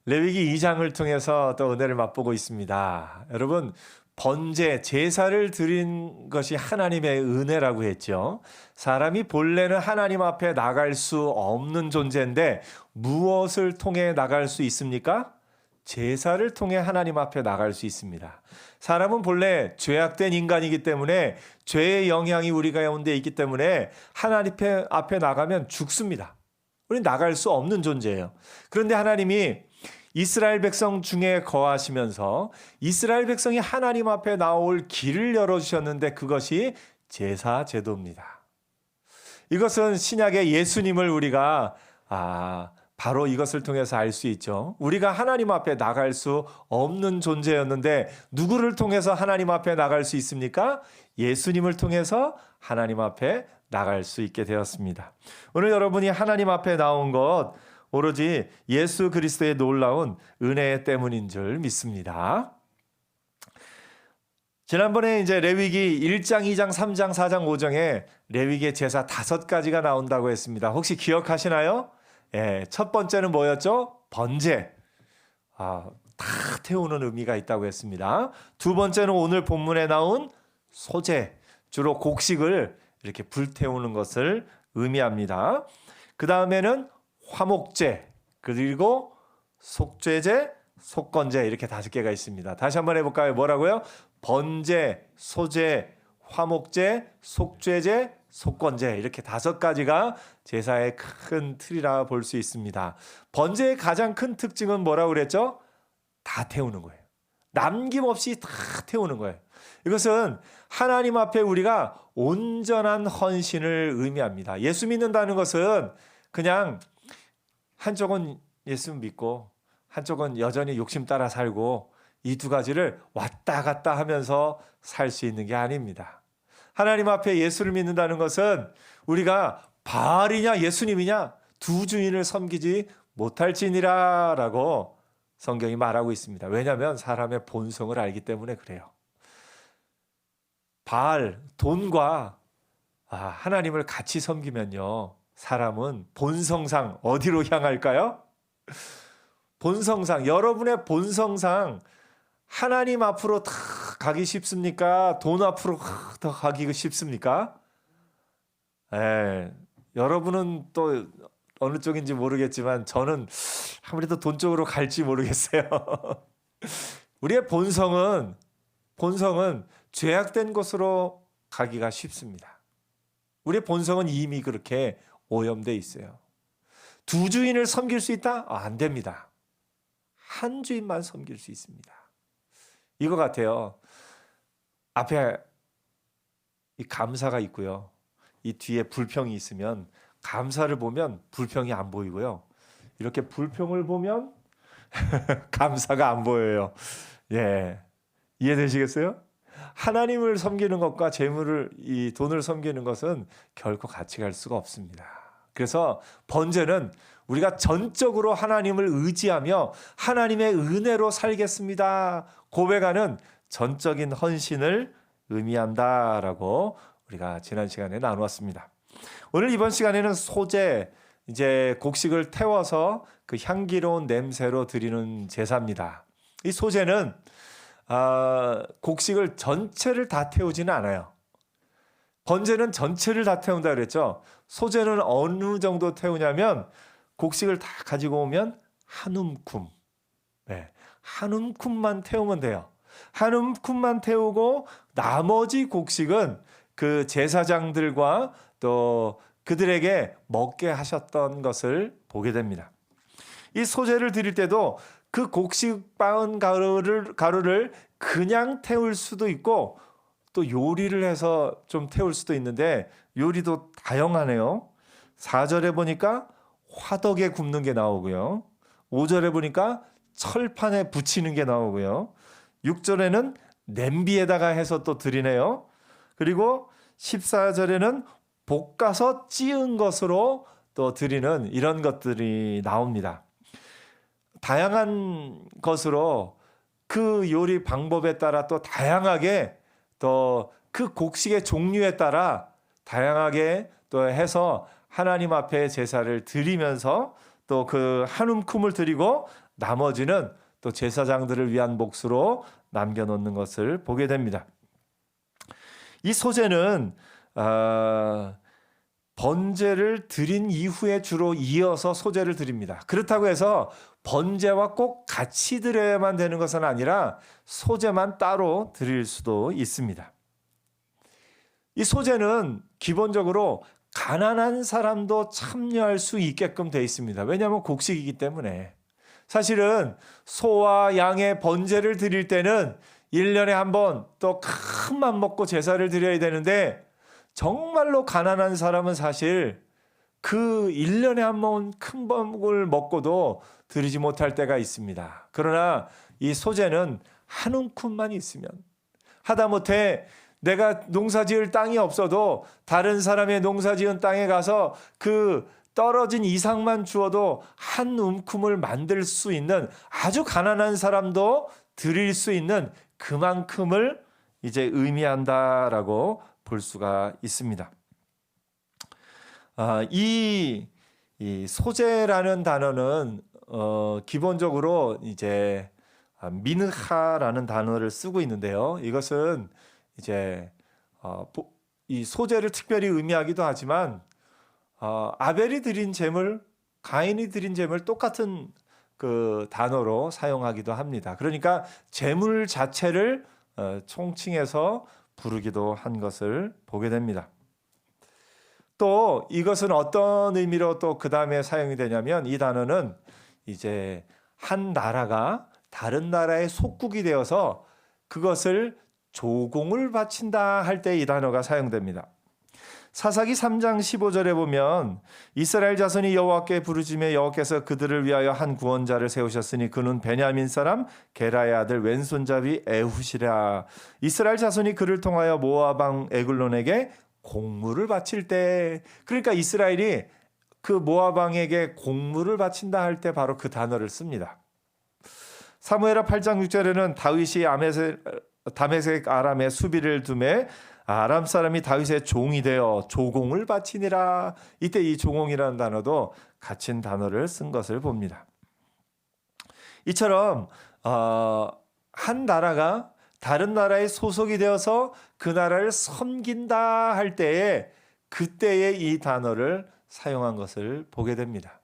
레위기 2장을 통해서 또 은혜를 맛보고 있습니다. 여러분, 번제, 제사를 드린 것이 하나님의 은혜라고 했죠. 사람이 본래는 하나님 앞에 나갈 수 없는 존재인데 무엇을 통해 나갈 수 있습니까? 제사를 통해 하나님 앞에 나갈 수 있습니다. 사람은 본래 죄악된 인간이기 때문에 죄의 영향이 우리 가운데 있기 때문에 하나님 앞에 나가면 죽습니다. 우리는 나갈 수 없는 존재예요. 그런데 하나님이 이스라엘 백성 중에 거하시면서 이스라엘 백성이 하나님 앞에 나올 길을 열어주셨는데 그것이 제사 제도입니다. 이것은 신약의 예수님을 우리가 바로 이것을 통해서 알 수 있죠. 우리가 하나님 앞에 나갈 수 없는 존재였는데 누구를 통해서 하나님 앞에 나갈 수 있습니까? 예수님을 통해서 하나님 앞에 나갈 수 있게 되었습니다. 오늘 여러분이 하나님 앞에 나온 것 오로지 예수 그리스도의 놀라운 은혜 때문인 줄 믿습니다. 지난번에 이제 레위기 1장, 2장, 3장, 4장, 5장에 레위기의 제사 5가지가 나온다고 했습니다. 혹시 기억하시나요? 예, 첫 번째는 뭐였죠? 번제. 다 태우는 의미가 있다고 했습니다. 두 번째는 오늘 본문에 나온 소제. 주로 곡식을 이렇게 불태우는 것을 의미합니다. 그 다음에는 화목제, 그리고 속죄제, 속건제 이렇게 5개가 있습니다. 다시 한번 해볼까요? 뭐라고요? 번제, 소제, 화목제, 속죄제, 속건제 이렇게 5가지가 제사의 큰 틀이라 볼 수 있습니다. 번제의 가장 큰 특징은 뭐라고 그랬죠? 다 태우는 거예요. 남김없이 다 태우는 거예요. 이것은 하나님 앞에 우리가 온전한 헌신을 의미합니다. 예수 믿는다는 것은 그냥 한쪽은 예수 믿고 한쪽은 여전히 욕심 따라 살고 이 두 가지를 왔다 갔다 하면서 살 수 있는 게 아닙니다. 하나님 앞에 예수를 믿는다는 것은 우리가 바알이냐 예수님이냐 두 주인을 섬기지 못할지니라 라고 성경이 말하고 있습니다. 왜냐하면 사람의 본성을 알기 때문에 그래요. 바알, 돈과 하나님을 같이 섬기면요. 사람은 본성상 어디로 향할까요? 본성상, 여러분의 본성상 하나님 앞으로 다 가기 쉽습니까? 돈 앞으로 더 가기 쉽습니까? 여러분은 또 어느 쪽인지 모르겠지만 저는 아무래도 돈 쪽으로 갈지 모르겠어요. 우리의 본성은 죄악된 곳으로 가기가 쉽습니다. 우리의 본성은 이미 그렇게 오염되어 있어요. 두 주인을 섬길 수 있다? 안 됩니다. 한 주인만 섬길 수 있습니다. 이거 같아요. 앞에 이 감사가 있고요. 이 뒤에 불평이 있으면 감사를 보면 불평이 안 보이고요. 이렇게 불평을 보면 감사가 안 보여요. 예. 이해되시겠어요? 하나님을 섬기는 것과 이 돈을 섬기는 것은 결코 같이 갈 수가 없습니다. 그래서 번제는 우리가 전적으로 하나님을 의지하며 하나님의 은혜로 살겠습니다. 고백하는 전적인 헌신을 의미한다라고 우리가 지난 시간에 나누었습니다. 오늘 이번 시간에는 소제, 이제 곡식을 태워서 그 향기로운 냄새로 드리는 제사입니다. 이 소제는 곡식을 전체를 다 태우지는 않아요. 번제는 전체를 다 태운다 그랬죠. 소제는 어느 정도 태우냐면 곡식을 다 가지고 오면 한 움큼, 한 움큼만 태우면 돼요. 한 움큼만 태우고 나머지 곡식은 그 제사장들과 또 그들에게 먹게 하셨던 것을 보게 됩니다. 이 소제를 드릴 때도 그 곡식 빻은 가루를 그냥 태울 수도 있고 또 요리를 해서 좀 태울 수도 있는데 요리도 다양하네요. 4절에 보니까 화덕에 굽는 게 나오고요. 5절에 보니까 철판에 붙이는 게 나오고요. 6절에는 냄비에다가 해서 또 드리네요. 그리고 14절에는 볶아서 찌은 것으로 또 드리는 이런 것들이 나옵니다. 다양한 것으로 그 요리 방법에 따라 또 다양하게 또 그 곡식의 종류에 따라 다양하게 또 해서 하나님 앞에 제사를 드리면서 또 그 한 움큼을 드리고 나머지는 또 제사장들을 위한 몫으로 남겨놓는 것을 보게 됩니다. 이 소제는 번제를 드린 이후에 주로 이어서 소제를 드립니다. 그렇다고 해서 번제와 꼭 같이 드려야만 되는 것은 아니라 소제만 따로 드릴 수도 있습니다. 이 소제는 기본적으로 가난한 사람도 참여할 수 있게끔 되어 있습니다. 왜냐하면 곡식이기 때문에. 사실은 소와 양의 번제를 드릴 때는 1년에 한 번 또 큰 맘 먹고 제사를 드려야 되는데 정말로 가난한 사람은 사실 그 1년에 한 번 큰 맘을 먹고도 드리지 못할 때가 있습니다. 그러나 이 소제는 한 움큼만 있으면 하다못해 내가 농사지을 땅이 없어도 다른 사람의 농사지은 땅에 가서 그 떨어진 이상만 주어도 한 움큼을 만들 수 있는 아주 가난한 사람도 드릴 수 있는 그만큼을 이제 의미한다라고 볼 수가 있습니다. 이 소제라는 단어는 기본적으로 이제 미느하라는 단어를 쓰고 있는데요. 이것은 이제 이 소제를 특별히 의미하기도 하지만 아벨이 드린 제물, 가인이 드린 제물 똑같은 그 단어로 사용하기도 합니다. 그러니까 제물 자체를 총칭해서 부르기도 한 것을 보게 됩니다. 또 이것은 어떤 의미로 또 그 다음에 사용이 되냐면 이 단어는 이제 한 나라가 다른 나라의 속국이 되어서 그것을 조공을 바친다 할 때 이 단어가 사용됩니다. 사사기 3장 15절에 보면 이스라엘 자손이 여호와께 부르짖매 여호와께서 그들을 위하여 한 구원자를 세우셨으니 그는 베냐민 사람 게라의 아들 왼손잡이 에훗이라. 이스라엘 자손이 그를 통하여 모압 왕 에글론에게 공물을 바칠 때, 그러니까 이스라엘이 그 모압 왕에게 공물을 바친다 할 때 바로 그 단어를 씁니다. 사무엘하 8장 6절에는 다윗이 다메섹 아람의 수비를 두매 아람 사람이 다윗의 종이 되어 조공을 바치니라. 이때 이 조공이라는 단어도 같은 단어를 쓴 것을 봅니다. 이처럼 한 나라가 다른 나라에 소속이 되어서 그 나라를 섬긴다 할 때에 그때에 이 단어를 사용한 것을 보게 됩니다.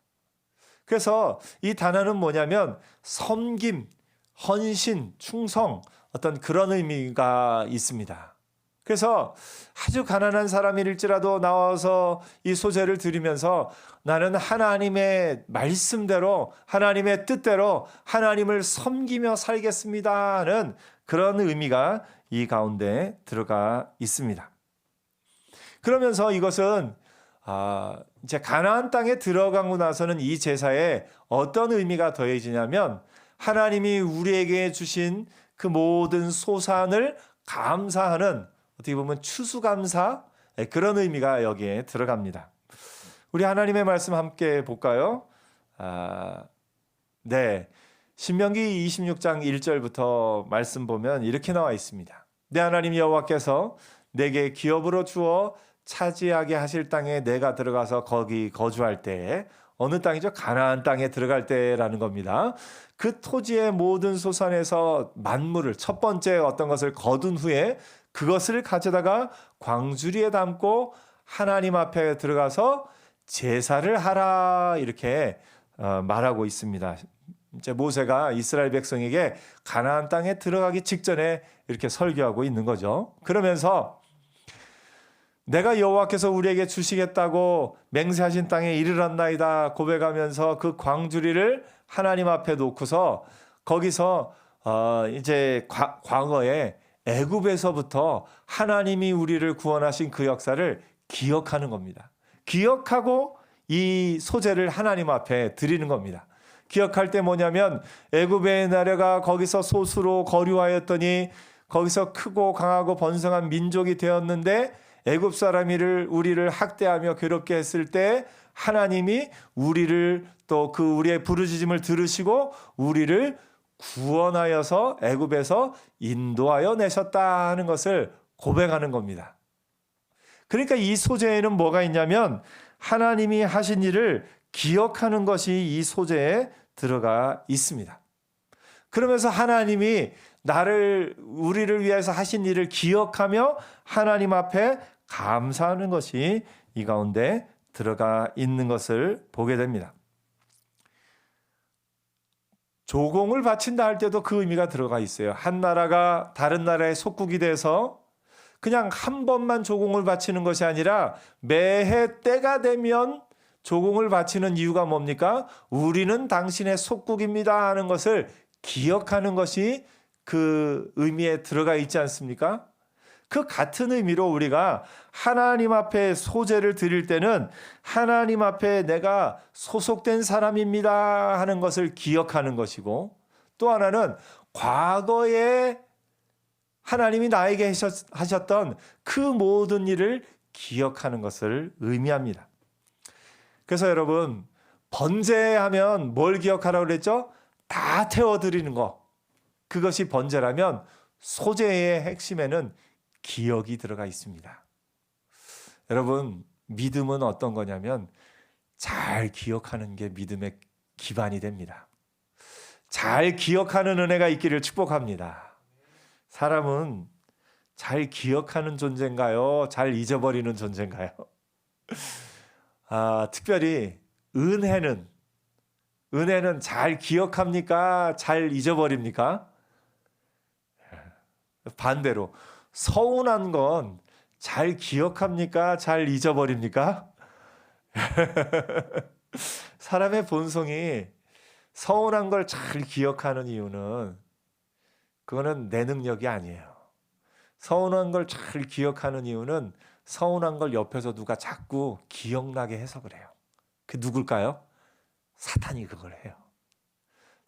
그래서 이 단어는 뭐냐면 섬김, 헌신, 충성, 어떤 그런 의미가 있습니다. 그래서 아주 가난한 사람일지라도 나와서 이 소제를 드리면서 나는 하나님의 말씀대로 하나님의 뜻대로 하나님을 섬기며 살겠습니다는 그런 의미가 이 가운데 들어가 있습니다. 그러면서 이것은 이제 가나안 땅에 들어가고 나서는 이 제사에 어떤 의미가 더해지냐면 하나님이 우리에게 주신 그 모든 소산을 감사하는 어떻게 보면 추수감사 그런 의미가 여기에 들어갑니다. 우리 하나님의 말씀 함께 볼까요? 네, 신명기 26장 1절부터 말씀 보면 이렇게 나와 있습니다. 내 하나님 여호와께서 내게 기업으로 주어 차지하게 하실 땅에 내가 들어가서 거기 거주할 때에, 어느 땅이죠? 가나안 땅에 들어갈 때라는 겁니다. 그 토지의 모든 소산에서 만물을 첫 번째 어떤 것을 거둔 후에 그것을 가져다가 광주리에 담고 하나님 앞에 들어가서 제사를 하라, 이렇게 말하고 있습니다. 이제 모세가 이스라엘 백성에게 가나안 땅에 들어가기 직전에 이렇게 설교하고 있는 거죠. 그러면서 내가 여호와께서 우리에게 주시겠다고 맹세하신 땅에 이르렀나이다 고백하면서 그 광주리를 하나님 앞에 놓고서 거기서 이제 과거에 애굽에서부터 하나님이 우리를 구원하신 그 역사를 기억하는 겁니다. 기억하고 이 소제를 하나님 앞에 드리는 겁니다. 기억할 때 뭐냐면 애굽에 내려가 거기서 소수로 거류하였더니 거기서 크고 강하고 번성한 민족이 되었는데 애굽 사람이 우리를 학대하며 괴롭게 했을 때 하나님이 우리를 또 그 우리의 부르짖음을 들으시고 우리를 구원하여서 애굽에서 인도하여 내셨다 하는 것을 고백하는 겁니다. 그러니까 이 소제에는 뭐가 있냐면 하나님이 하신 일을 기억하는 것이 이 소재에 들어가 있습니다. 그러면서 하나님이 우리를 위해서 하신 일을 기억하며 하나님 앞에 감사하는 것이 이 가운데 들어가 있는 것을 보게 됩니다. 조공을 바친다 할 때도 그 의미가 들어가 있어요. 한 나라가 다른 나라의 속국이 돼서 그냥 한 번만 조공을 바치는 것이 아니라 매해 때가 되면 조공을 바치는 이유가 뭡니까? 우리는 당신의 속국입니다 하는 것을 기억하는 것이 그 의미에 들어가 있지 않습니까? 그 같은 의미로 우리가 하나님 앞에 소제를 드릴 때는 하나님 앞에 내가 소속된 사람입니다 하는 것을 기억하는 것이고, 또 하나는 과거에 하나님이 나에게 하셨던 그 모든 일을 기억하는 것을 의미합니다. 그래서 여러분, 번제하면 뭘 기억하라고 그랬죠? 다 태워드리는 거. 그것이 번제라면 소제의 핵심에는 기억이 들어가 있습니다. 여러분, 믿음은 어떤 거냐면 잘 기억하는 게 믿음의 기반이 됩니다. 잘 기억하는 은혜가 있기를 축복합니다. 사람은 잘 기억하는 존재인가요? 잘 잊어버리는 존재인가요? 특별히 은혜는 잘 기억합니까? 잘 잊어버립니까? 반대로 서운한 건 잘 기억합니까? 잘 잊어버립니까? 사람의 본성이 서운한 걸 잘 기억하는 이유는 그거는 내 능력이 아니에요. 서운한 걸 잘 기억하는 이유는 서운한 걸 옆에서 누가 자꾸 기억나게 해서 그래요. 그 누굴까요? 사탄이 그걸 해요.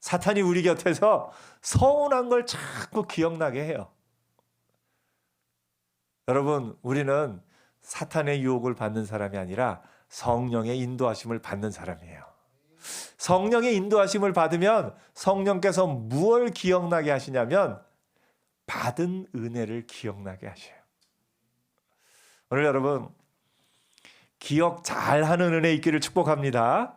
사탄이 우리 곁에서 서운한 걸 자꾸 기억나게 해요. 여러분, 우리는 사탄의 유혹을 받는 사람이 아니라 성령의 인도하심을 받는 사람이에요. 성령의 인도하심을 받으면 성령께서 무엇을 기억나게 하시냐면 받은 은혜를 기억나게 하셔요. 오늘 여러분, 기억 잘하는 은혜 있기를 축복합니다.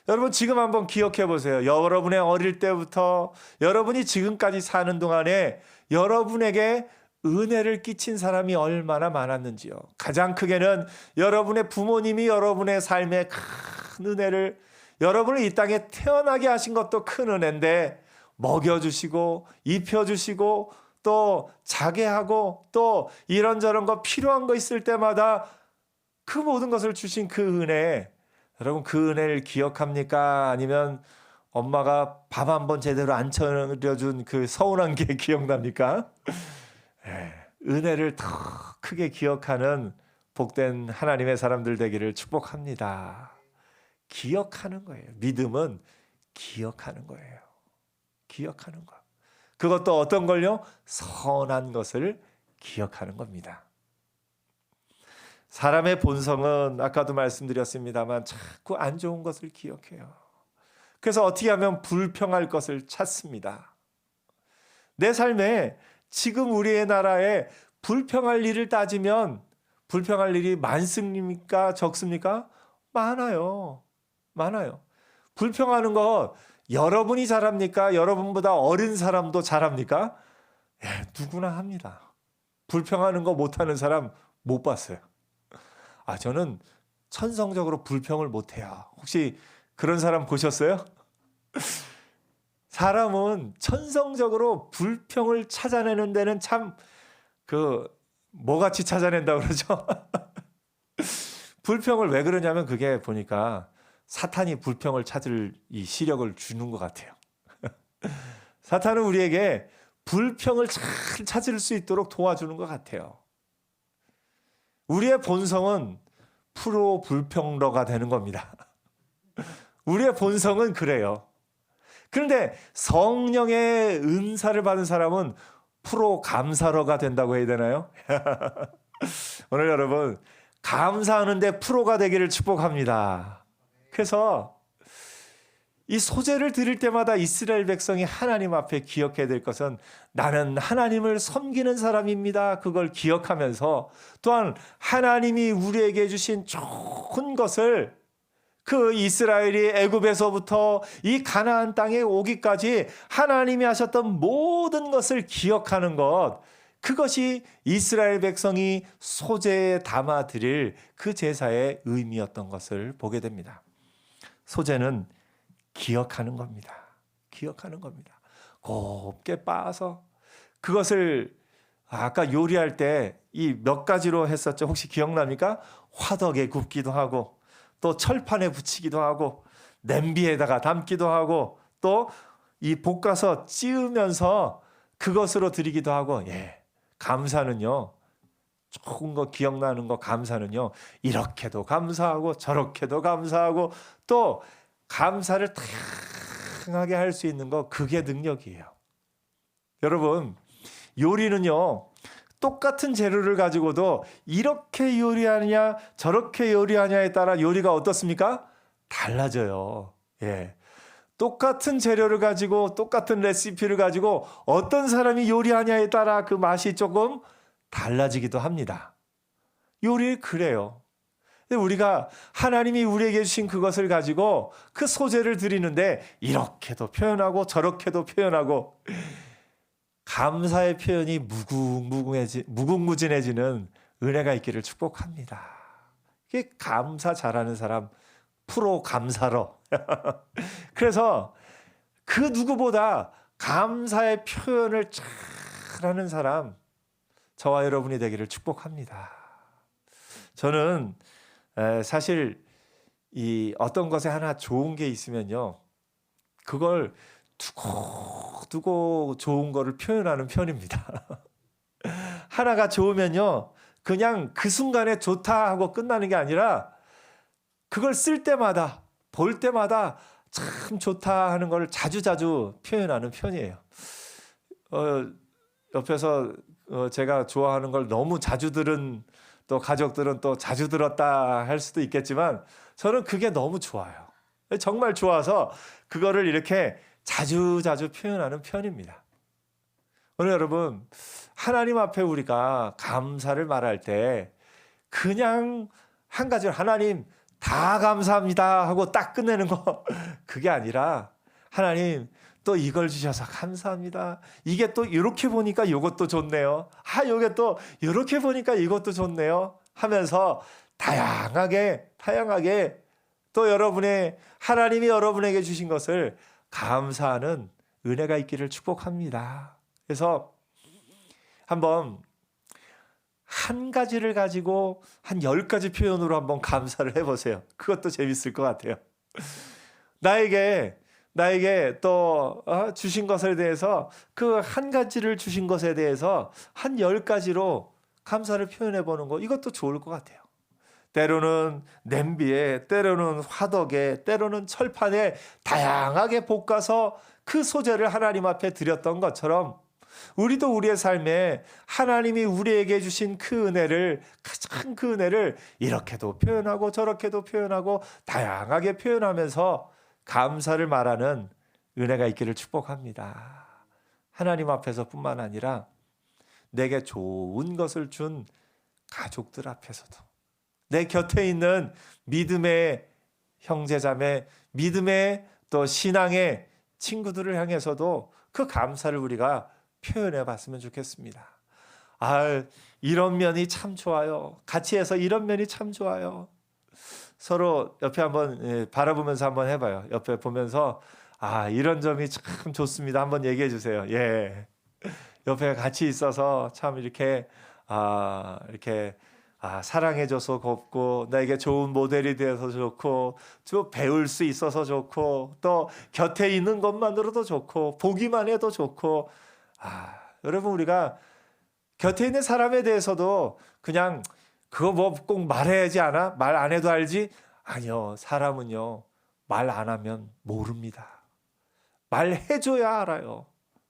여러분, 지금 한번 기억해 보세요. 여러분의 어릴 때부터 여러분이 지금까지 사는 동안에 여러분에게 은혜를 끼친 사람이 얼마나 많았는지요. 가장 크게는 여러분의 부모님이 여러분의 삶에 큰 은혜를, 여러분을 이 땅에 태어나게 하신 것도 큰 은혜인데, 먹여주시고 입혀주시고 또 자게 하고 또 이런저런 거 필요한 거 있을 때마다 그 모든 것을 주신 그 은혜, 여러분 그 은혜를 기억합니까? 아니면 엄마가 밥 한 번 제대로 안 차려준 그 서운한 게 기억납니까? 은혜를 더 크게 기억하는 복된 하나님의 사람들 되기를 축복합니다. 기억하는 거예요. 믿음은 기억하는 거예요. 기억하는 거. 그것도 어떤 걸요? 선한 것을 기억하는 겁니다. 사람의 본성은 아까도 말씀드렸습니다만 자꾸 안 좋은 것을 기억해요. 그래서 어떻게 하면 불평할 것을 찾습니다. 내 삶에 지금 우리의 나라에 불평할 일을 따지면 불평할 일이 많습니까? 적습니까? 많아요. 많아요. 불평하는 거 여러분이 잘합니까? 여러분보다 어린 사람도 잘합니까? 누구나 합니다. 불평하는 거 못하는 사람 못 봤어요. 저는 천성적으로 불평을 못해요. 혹시 그런 사람 보셨어요? 사람은 천성적으로 불평을 찾아내는 데는 참 뭐같이 찾아낸다고 그러죠? 불평을 왜 그러냐면 그게 보니까 사탄이 불평을 찾을 이 시력을 주는 것 같아요. 사탄은 우리에게 불평을 잘 찾을 수 있도록 도와주는 것 같아요. 우리의 본성은 프로 불평러가 되는 겁니다. 우리의 본성은 그래요. 그런데 성령의 은사를 받은 사람은 프로 감사러가 된다고 해야 되나요? 오늘 여러분, 감사하는데 프로가 되기를 축복합니다. 그래서 이 소제를 드릴 때마다 이스라엘 백성이 하나님 앞에 기억해야 될 것은 나는 하나님을 섬기는 사람입니다. 그걸 기억하면서 또한 하나님이 우리에게 주신 좋은 것을 그 이스라엘이 애굽에서부터 이 가나안 땅에 오기까지 하나님이 하셨던 모든 것을 기억하는 것, 그것이 이스라엘 백성이 소제에 담아 드릴 그 제사의 의미였던 것을 보게 됩니다. 소제는 기억하는 겁니다. 기억하는 겁니다. 곱게 빻아서 그것을 아까 요리할 때 이 몇 가지로 했었죠. 혹시 기억납니까? 화덕에 굽기도 하고 또 철판에 붙이기도 하고 냄비에다가 담기도 하고 또 이 볶아서 찌우면서 그것으로 드리기도 하고. 감사는요. 좋은 거 기억나는 거 감사는요. 이렇게도 감사하고 저렇게도 감사하고 또 감사를 다양하게 할 수 있는 거, 그게 능력이에요. 여러분, 요리는요. 똑같은 재료를 가지고도 이렇게 요리하냐 저렇게 요리하냐에 따라 요리가 어떻습니까? 달라져요. 똑같은 재료를 가지고 똑같은 레시피를 가지고 어떤 사람이 요리하냐에 따라 그 맛이 조금 달라지기도 합니다. 요리 그래요. 근데 우리가 하나님이 우리에게 주신 그것을 가지고 그 소재를 드리는데 이렇게도 표현하고 저렇게도 표현하고 감사의 표현이 무궁무진해지는 은혜가 있기를 축복합니다. 이게 감사 잘하는 사람, 프로 감사러. 그래서 그 누구보다 감사의 표현을 잘하는 사람, 저와 여러분이 되기를 축복합니다. 저는 사실 이 어떤 것에 하나 좋은 게 있으면요, 그걸 두고 좋은 거를 표현하는 편입니다. 하나가 좋으면요, 그냥 그 순간에 좋다 하고 끝나는 게 아니라 그걸 쓸 때마다 볼 때마다 참 좋다 하는 걸 자주자주 표현하는 편이에요. 옆에서 제가 좋아하는 걸 너무 자주 들은 또 가족들은 또 자주 들었다 할 수도 있겠지만 저는 그게 너무 좋아요. 정말 좋아서 그거를 이렇게 자주자주 표현하는 편입니다. 오늘 여러분, 하나님 앞에 우리가 감사를 말할 때 그냥 한 가지로 하나님 다 감사합니다 하고 딱 끝내는 거, 그게 아니라 하나님 또 이걸 주셔서 감사합니다. 이게 또 이렇게 보니까 이것도 좋네요. 이게 또 이렇게 보니까 이것도 좋네요 하면서 다양하게 또 하나님이 여러분에게 주신 것을 감사하는 은혜가 있기를 축복합니다. 그래서 한번 한 가지를 가지고 한 10가지 표현으로 한번 감사를 해보세요. 그것도 재밌을 것 같아요. 나에게 또 주신 것에 대해서, 그 한 가지를 주신 것에 대해서 한 10가지로 감사를 표현해 보는 거, 이것도 좋을 것 같아요. 때로는 냄비에, 때로는 화덕에, 때로는 철판에 다양하게 볶아서 그 소재를 하나님 앞에 드렸던 것처럼 우리도 우리의 삶에 하나님이 우리에게 주신 그 은혜를, 가장 그 은혜를 이렇게도 표현하고 저렇게도 표현하고 다양하게 표현하면서 감사를 말하는 은혜가 있기를 축복합니다. 하나님 앞에서뿐만 아니라 내게 좋은 것을 준 가족들 앞에서도, 내 곁에 있는 믿음의 형제자매, 믿음의 또 신앙의 친구들을 향해서도 그 감사를 우리가 표현해 봤으면 좋겠습니다. 이런 면이 참 좋아요. 같이 해서 이런 면이 참 좋아요. 서로 옆에 한번 바라보면서 한번 해봐요. 옆에 보면서 이런 점이 참 좋습니다. 한번 얘기해 주세요. 옆에 같이 있어서 참 이렇게 사랑해줘서 곱고, 나에게 좋은 모델이 되어서 좋고, 또 배울 수 있어서 좋고, 또 곁에 있는 것만으로도 좋고, 보기만 해도 좋고. 여러분, 우리가 곁에 있는 사람에 대해서도 그냥 그거 뭐 꼭 말해야지 않아? 말 안 해도 알지? 아니요. 사람은요, 말 안 하면 모릅니다. 말해줘야 알아요.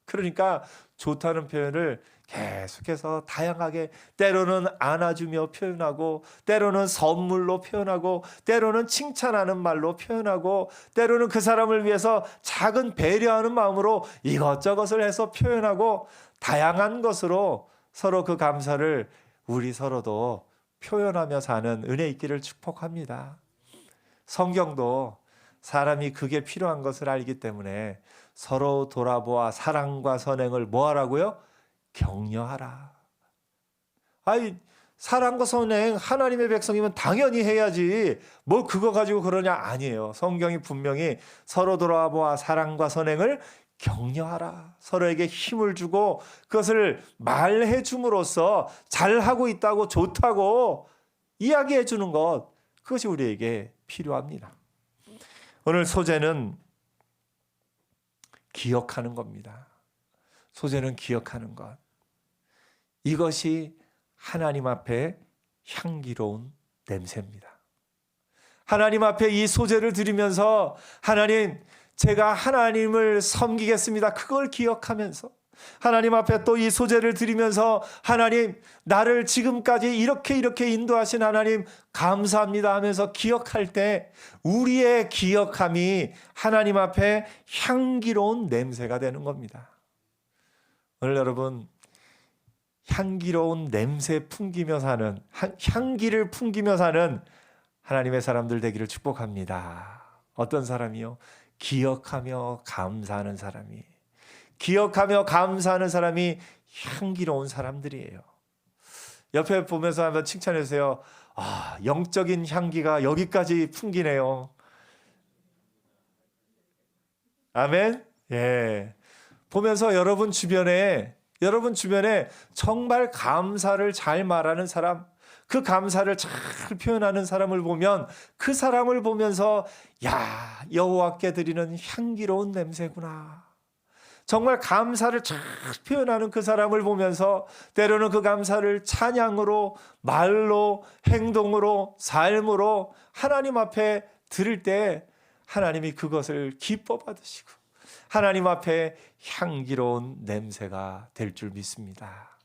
그러니까 좋다는 표현을 계속해서 다양하게, 때로는 안아주며 표현하고, 때로는 선물로 표현하고, 때로는 칭찬하는 말로 표현하고, 때로는 그 사람을 위해서 작은 배려하는 마음으로 이것저것을 해서 표현하고, 다양한 것으로 서로 그 감사를 우리 서로도 표현하며 사는 은혜 있기를 축복합니다. 성경도 사람이 그게 필요한 것을 알기 때문에 서로 돌아보아 사랑과 선행을 뭐 하라고요? 격려하라. 아이, 사랑과 선행 하나님의 백성이면 당연히 해야지. 뭐 그거 가지고 그러냐? 아니에요. 성경이 분명히 서로 돌아보아 사랑과 선행을 격려하라. 서로에게 힘을 주고 그것을 말해 줌으로써 잘하고 있다고 좋다고 이야기해 주는 것, 그것이 우리에게 필요합니다. 오늘 소재는 기억하는 겁니다. 소재는 기억하는 것. 이것이 하나님 앞에 향기로운 냄새입니다. 하나님 앞에 이 소재를 드리면서 하나님, 제가 하나님을 섬기겠습니다. 그걸 기억하면서 하나님 앞에 또 이 소재를 드리면서 하나님, 나를 지금까지 이렇게 인도하신 하나님 감사합니다 하면서 기억할 때 우리의 기억함이 하나님 앞에 향기로운 냄새가 되는 겁니다. 오늘 여러분, 향기로운 냄새 풍기며 사는, 향기를 풍기며 사는 하나님의 사람들 되기를 축복합니다. 어떤 사람이요? 기억하며 감사하는 사람이. 기억하며 감사하는 사람이 향기로운 사람들이에요. 옆에 보면서 한번 칭찬해 주세요. 아, 영적인 향기가 여기까지 풍기네요. 아멘. 예. 보면서 여러분 주변에 정말 감사를 잘 말하는 사람, 그 감사를 잘 표현하는 사람을 보면 그 사람을 보면서 야, 여호와께 드리는 향기로운 냄새구나. 정말 감사를 잘 표현하는 그 사람을 보면서 때로는 그 감사를 찬양으로, 말로, 행동으로, 삶으로 하나님 앞에 드릴 때 하나님이 그것을 기뻐 받으시고 하나님 앞에 향기로운 냄새가 될 줄 믿습니다.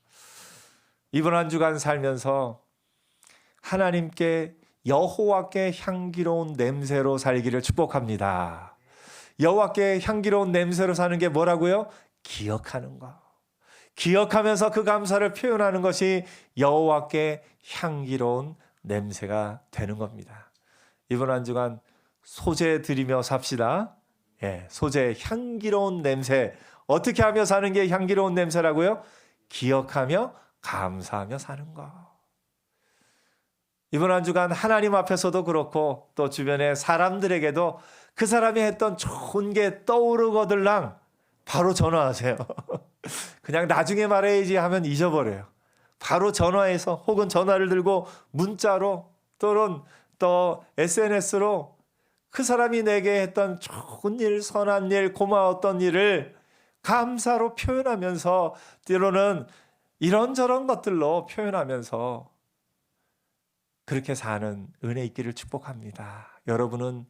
이번 한 주간 살면서 하나님께, 여호와께 향기로운 냄새로 살기를 축복합니다. 여호와께 향기로운 냄새로 사는 게 뭐라고요? 기억하는 거. 기억하면서 그 감사를 표현하는 것이 여호와께 향기로운 냄새가 되는 겁니다. 이번 한 주간 소재 드리며 삽시다. 예, 소재, 향기로운 냄새. 어떻게 하며 사는 게 향기로운 냄새라고요? 기억하며 감사하며 사는 거. 이번 한 주간 하나님 앞에서도 그렇고 또 주변의 사람들에게도 그 사람이 했던 좋은 게 떠오르거들랑 바로 전화하세요. 그냥 나중에 말해야지 하면 잊어버려요. 바로 전화해서 혹은 전화를 들고 문자로 또는 또 SNS로 그 사람이 내게 했던 좋은 일, 선한 일, 고마웠던 일을 감사로 표현하면서 때로는 이런저런 것들로 표현하면서 그렇게 사는 은혜 있기를 축복합니다. 여러분은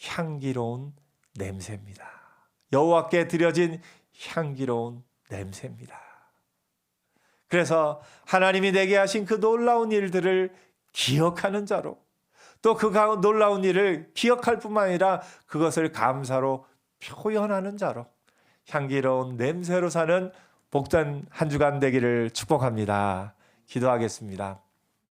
향기로운 냄새입니다. 여호와께 드려진 향기로운 냄새입니다. 그래서 하나님이 내게 하신 그 놀라운 일들을 기억하는 자로, 또 그 놀라운 일을 기억할 뿐만 아니라 그것을 감사로 표현하는 자로 향기로운 냄새로 사는 복된 한 주간 되기를 축복합니다. 기도하겠습니다.